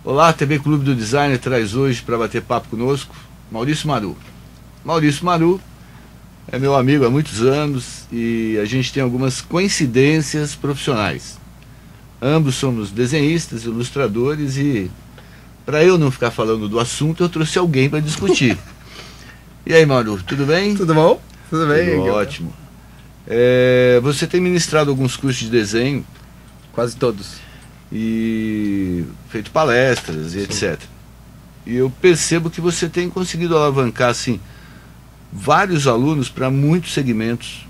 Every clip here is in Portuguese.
Olá, a TV Clube do Designer traz hoje para bater papo conosco Maurício Maru. Maurício Maru é meu amigo há muitos anos e a gente tem algumas coincidências profissionais. Ambos somos desenhistas, ilustradores e, para eu não ficar falando do assunto, eu trouxe alguém para discutir. E aí, Maru, tudo bem? Tudo bom? Tudo bem. Tudo ótimo. Você tem ministrado alguns cursos de desenho? Quase todos. E feito palestras e etc. E eu percebo que você tem conseguido alavancar assim, vários alunos para muitos segmentos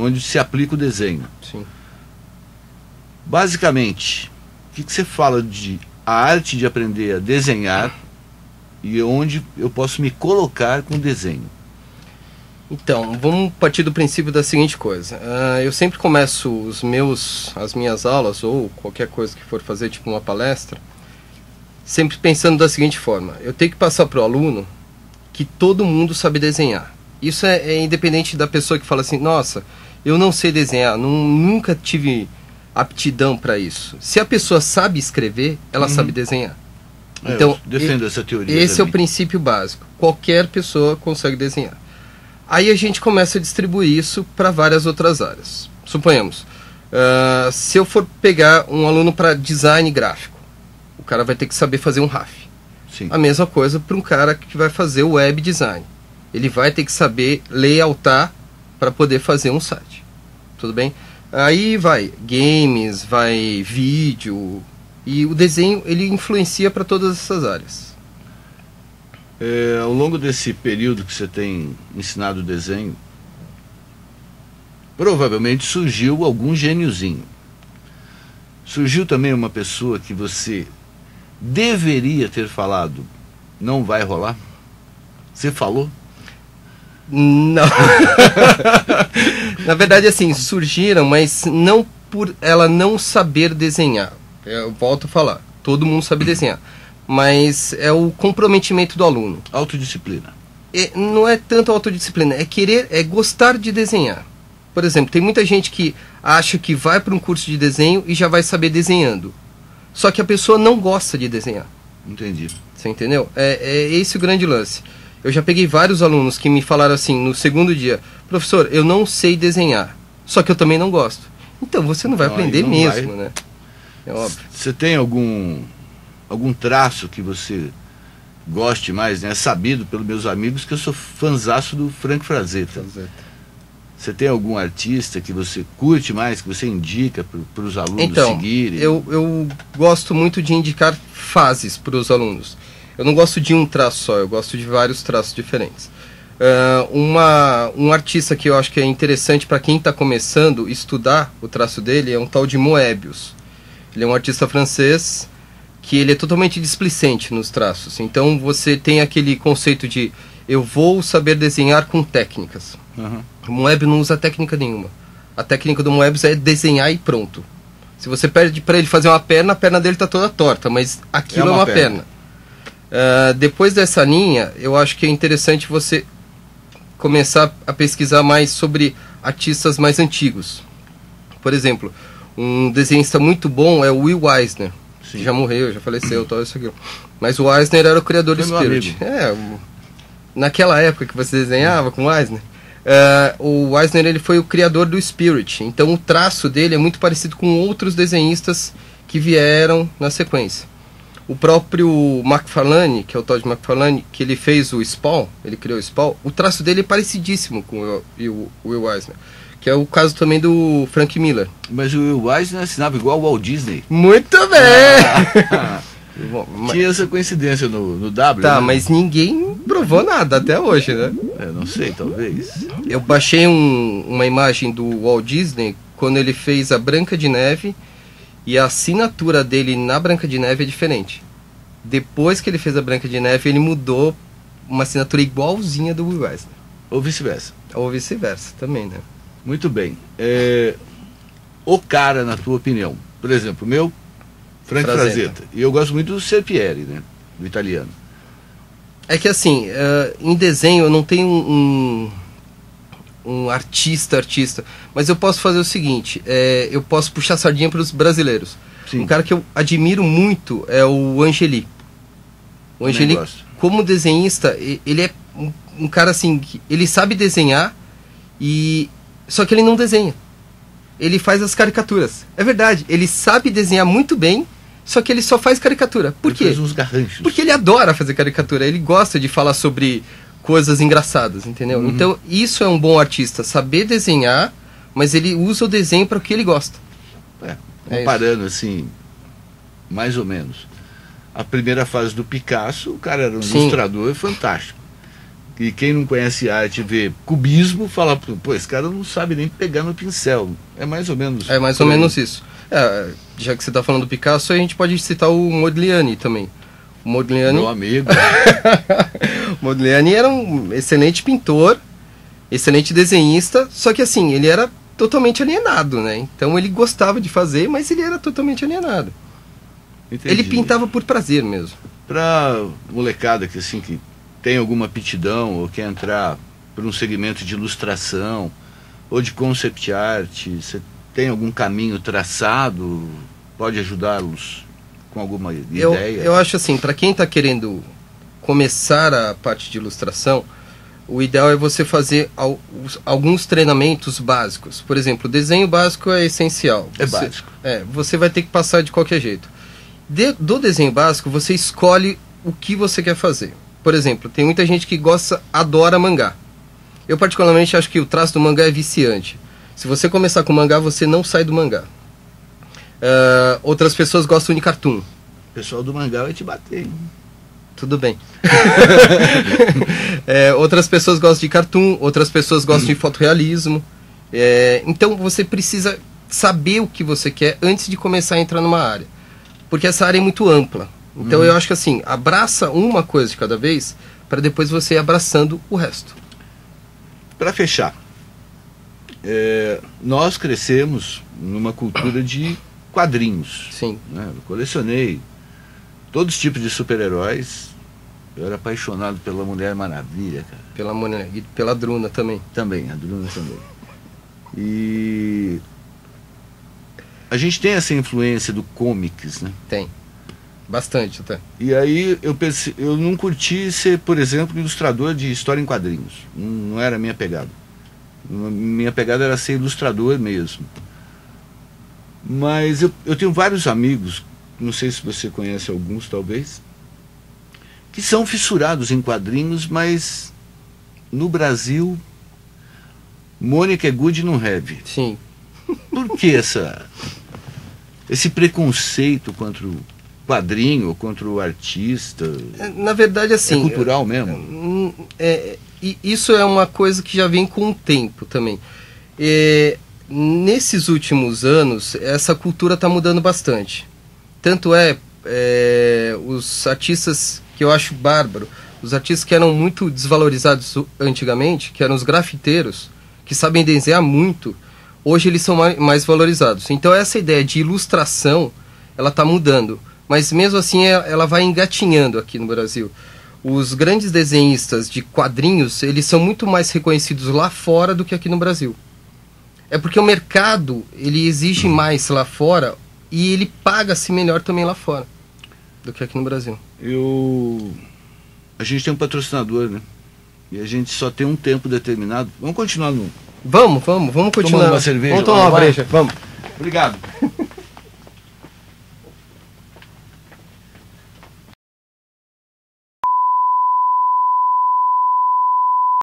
onde se aplica o desenho. Sim. Basicamente, o que você fala de a arte de aprender a desenhar e onde eu posso me colocar com o desenho? Então, vamos partir do princípio da seguinte coisa. Eu sempre começo as minhas aulas, ou qualquer coisa que for fazer, tipo uma palestra, sempre pensando da seguinte forma. Eu tenho que passar para o aluno que todo mundo sabe desenhar. Isso é independente da pessoa que fala assim, nossa, eu não sei desenhar, nunca tive aptidão para isso. Se a pessoa sabe escrever, ela sabe desenhar. Então, eu defendo essa teoria. Esse também. é o princípio básico. Qualquer pessoa consegue desenhar. Aí a gente começa a distribuir isso para várias outras áreas. Suponhamos, se eu for pegar um aluno para design gráfico, o cara vai ter que saber fazer um RAF. Sim. A mesma coisa para um cara que vai fazer o web design. Ele vai ter que saber layoutar para poder fazer um site. Tudo bem? Aí vai games, vai vídeo, e o desenho ele influencia para todas essas áreas. Ao longo desse período que você tem ensinado o desenho, provavelmente surgiu algum gêniozinho. Surgiu também uma pessoa que você deveria ter falado, não vai rolar? Você falou? Não. Na verdade, assim, surgiram, mas não por ela não saber desenhar. Eu volto a falar, todo mundo sabe desenhar. Mas é o comprometimento do aluno. Autodisciplina. Não é tanto autodisciplina, é gostar de desenhar. Por exemplo, tem muita gente que acha que vai para um curso de desenho e já vai saber desenhando. Só que a pessoa não gosta de desenhar. Entendi. Você entendeu? É esse o grande lance. Eu já peguei vários alunos que me falaram assim, no segundo dia, professor, eu não sei desenhar, só que eu também não gosto. Então você não vai aprender não mesmo, vai. né? É óbvio. Você tem algum traço que você goste mais, né? É sabido pelos meus amigos que eu sou fanzaço do Frank Frazetta. Você tem algum artista que você curte mais, que você indica para os alunos seguirem? Eu gosto muito de indicar fases para os alunos. Eu não gosto de um traço só, eu gosto de vários traços diferentes. Um artista que eu acho que é interessante para quem está começando a estudar o traço dele é um tal de Moebius. Ele é um artista francês que ele é totalmente displicente nos traços. Então você tem aquele conceito de eu vou saber desenhar com técnicas. O Moebius não usa técnica nenhuma. A técnica do Moebius é desenhar e pronto. Se você pede para ele fazer uma perna, a perna dele está toda torta, mas aquilo é uma perna. Depois dessa linha, eu acho que é interessante você começar a pesquisar mais sobre artistas mais antigos. Por exemplo, um desenhista muito bom é o Will Eisner. Que já morreu, já faleceu, tal, isso aqui. Mas o Eisner era o criador do Spirit. Naquela época que você desenhava com o Eisner, o Eisner ele foi o criador do Spirit. Então o traço dele é muito parecido com outros desenhistas que vieram na sequência. O próprio McFarlane, que é o Todd McFarlane, que ele fez o Spawn, ele criou o Spawn, o traço dele é parecidíssimo com o Will Eisner. Que é o caso também do Frank Miller. Mas o Will Eisner assinava igual o Walt Disney. Muito bem! Tinha essa coincidência no W. Tá, né? mas ninguém provou nada até hoje, né? Não sei, talvez. Eu baixei uma imagem do Walt Disney quando ele fez a Branca de Neve e a assinatura dele na Branca de Neve é diferente. Depois que ele fez a Branca de Neve, ele mudou uma assinatura igualzinha do Will Eisner. Ou vice-versa. Ou vice-versa também, né? Muito bem. O cara, na tua opinião, por exemplo, o meu, Frank Frazetta. E eu gosto muito do Serpieri, né? Do italiano. É que assim, em desenho eu não tenho um artista, mas eu posso fazer o seguinte, eu posso puxar sardinha para os brasileiros. Sim. Um cara que eu admiro muito é o Angeli. O Angeli, como desenhista, ele é um cara assim, que ele sabe desenhar, só que ele não desenha. Ele faz as caricaturas. É verdade, ele sabe desenhar muito bem, só que ele só faz caricatura. Por quê? Faz uns garranchos. Porque ele adora fazer caricatura, ele gosta de falar sobre coisas engraçadas, entendeu? Uhum. Então, isso é um bom artista, saber desenhar, mas ele usa o desenho para o que ele gosta. Comparando assim, mais ou menos, a primeira fase do Picasso, o cara era um ilustrador fantástico. E quem não conhece arte, vê cubismo, fala, pô, esse cara não sabe nem pegar no pincel. É mais ou menos... É mais ou menos isso. Já que você está falando do Picasso, a gente pode citar o Modigliani também. O Modigliani... Meu amigo. O Modigliani era um excelente pintor, excelente desenhista, só que assim, ele era totalmente alienado, né? Então ele gostava de fazer, mas ele era totalmente alienado. Entendi. Ele pintava por prazer mesmo. Pra molecada que assim, que tem alguma aptidão ou quer entrar por um segmento de ilustração ou de concept art, você tem algum caminho traçado? Pode ajudá-los com alguma ideia? Eu acho assim, para quem está querendo começar a parte de ilustração, o ideal é você fazer alguns treinamentos básicos. Por exemplo, o desenho básico é essencial. Básico. Você vai ter que passar de qualquer jeito. Do desenho básico, você escolhe o que você quer fazer. Por exemplo, tem muita gente que adora mangá. Eu particularmente acho que o traço do mangá é viciante. Se você começar com mangá, você não sai do mangá. Outras pessoas gostam de cartoon. O pessoal do mangá vai te bater, hein? Tudo bem. Outras pessoas gostam de cartoon, outras pessoas gostam de fotorrealismo. Então você precisa saber o que você quer antes de começar a entrar numa área. Porque essa área é muito ampla. Então eu acho que assim, abraça uma coisa de cada vez, para depois você ir abraçando o resto. Para fechar, nós crescemos numa cultura de quadrinhos. Sim. Né? Eu colecionei todos os tipos de super-heróis. Eu era apaixonado pela Mulher Maravilha, cara. Pela Mulher e pela Druna também. Também, a Druna também. E a gente tem essa influência do comics, né? Tem. Bastante até. E aí eu não curti ser, por exemplo, ilustrador de história em quadrinhos. Não era a minha pegada. Minha pegada era ser ilustrador mesmo. Mas eu tenho vários amigos, não sei se você conhece alguns talvez, que são fissurados em quadrinhos, mas no Brasil, Mônica é good e não have. Sim. Por que esse preconceito contra o quadrinho, contra o artista? Na verdade, assim... É cultural mesmo? Isso é uma coisa que já vem com o tempo também. Nesses últimos anos, essa cultura está mudando bastante. Tanto os artistas que eu acho bárbaro, os artistas que eram muito desvalorizados antigamente, que eram os grafiteiros, que sabem desenhar muito, hoje eles são mais valorizados. Então essa ideia de ilustração, ela está mudando. Mas mesmo assim ela vai engatinhando aqui no Brasil. Os grandes desenhistas de quadrinhos, eles são muito mais reconhecidos lá fora do que aqui no Brasil. É porque o mercado, ele exige mais lá fora e ele paga-se melhor também lá fora do que aqui no Brasil. A gente tem um patrocinador, né? E a gente só tem um tempo determinado. Vamos continuar no... Vamos continuar. Tomando uma cerveja. Vamos tomar uma breja, vamos. Obrigado.